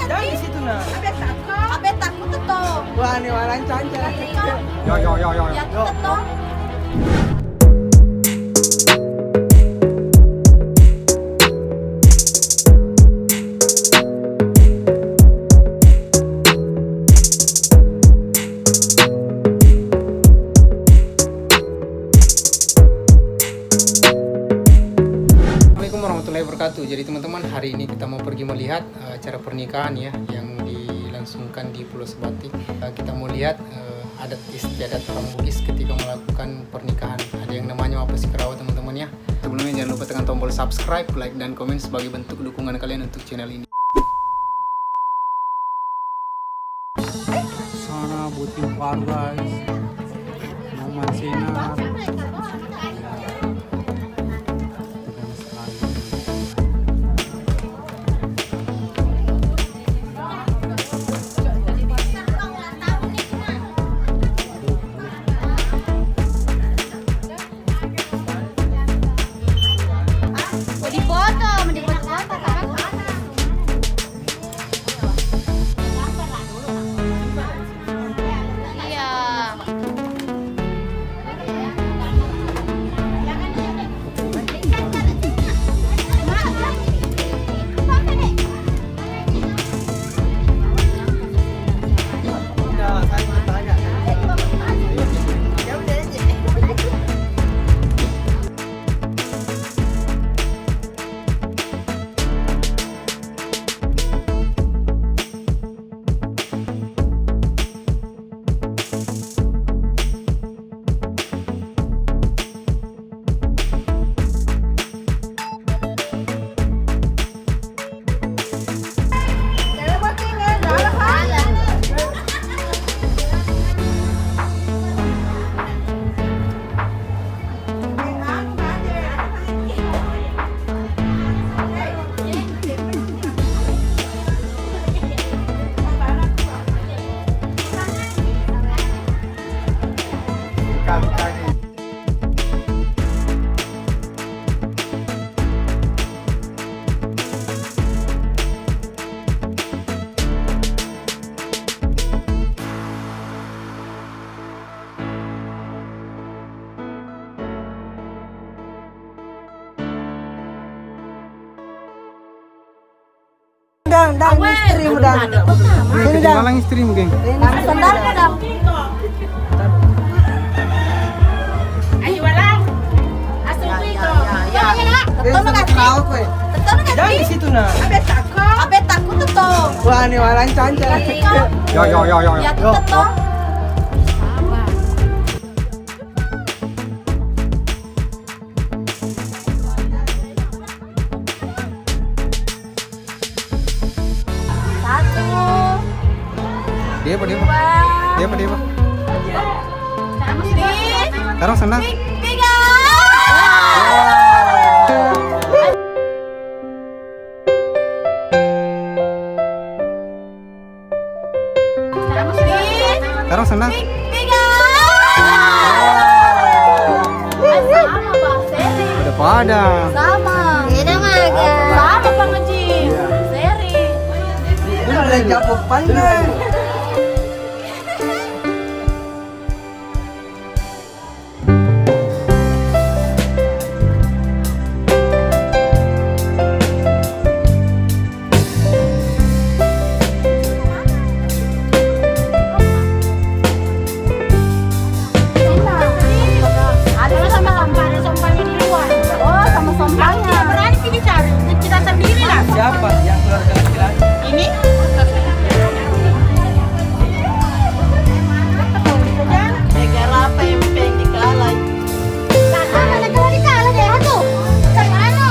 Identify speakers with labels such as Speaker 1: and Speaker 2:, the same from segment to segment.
Speaker 1: Jangan di situ nah.
Speaker 2: Abe takut tuh.
Speaker 1: Wah, ini waran cancar.
Speaker 3: Yo.
Speaker 2: Ya tuh.
Speaker 3: Jadi teman-teman, hari ini kita mau pergi melihat acara pernikahan ya yang dilangsungkan di Pulau Sebatik. Kita mau lihat adat istiadat orang Bugis ketika melakukan pernikahan. Ada yang namanya apa sih kerawat teman-teman ya. Sebelumnya jangan lupa tekan tombol subscribe, like dan komen sebagai bentuk dukungan kalian untuk channel ini.
Speaker 1: Sana buting paru guys. Momen sinar.
Speaker 2: Dang, stream dang.
Speaker 1: Ini malang stream geng.
Speaker 2: Sendal dang. Ayo walang. Asuki to. Ya.
Speaker 1: Jangan di situ nah.
Speaker 2: Abe takut tuh.
Speaker 1: Wah, ini waran cancar.
Speaker 3: Yo.
Speaker 2: Ya tuh.
Speaker 3: Dia apa? Taruh sana.
Speaker 2: Tiga.
Speaker 3: Taruh sana.
Speaker 2: Tiga. Sama Bang Seri.
Speaker 3: Udah pada.
Speaker 2: Sama. Ini mah sama Bang Haji. Seri.
Speaker 1: Ini udah jatuh pandai. Siapa yang keluarga laki-laki?
Speaker 2: Ini negara apa yang dikalah? Dikalah deh tuh. Kemana?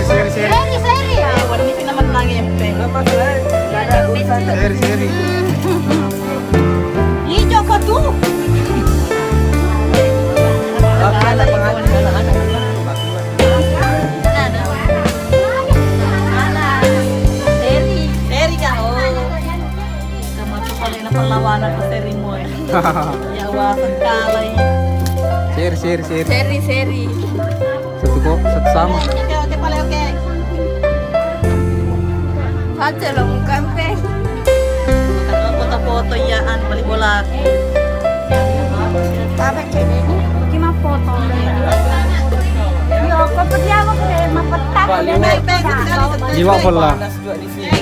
Speaker 2: Seri. Wanita nama tenang empeng.
Speaker 1: Apa sih? Gak ada urusan.
Speaker 3: Seri.
Speaker 2: Ih Joko tuh.
Speaker 1: Oke, ada pengajian.
Speaker 2: Perlawanan ke seri mo ya wasan kalay. Seri.
Speaker 3: Satu sama.
Speaker 2: Oke, oke. Aja lo kampe. balik bola.
Speaker 4: Tapi ini gimana foto? Yo, kok dia mau ke mapetak?
Speaker 1: Pak,
Speaker 4: Dia naik
Speaker 3: Jiwa bola.
Speaker 1: Panas juga di sini.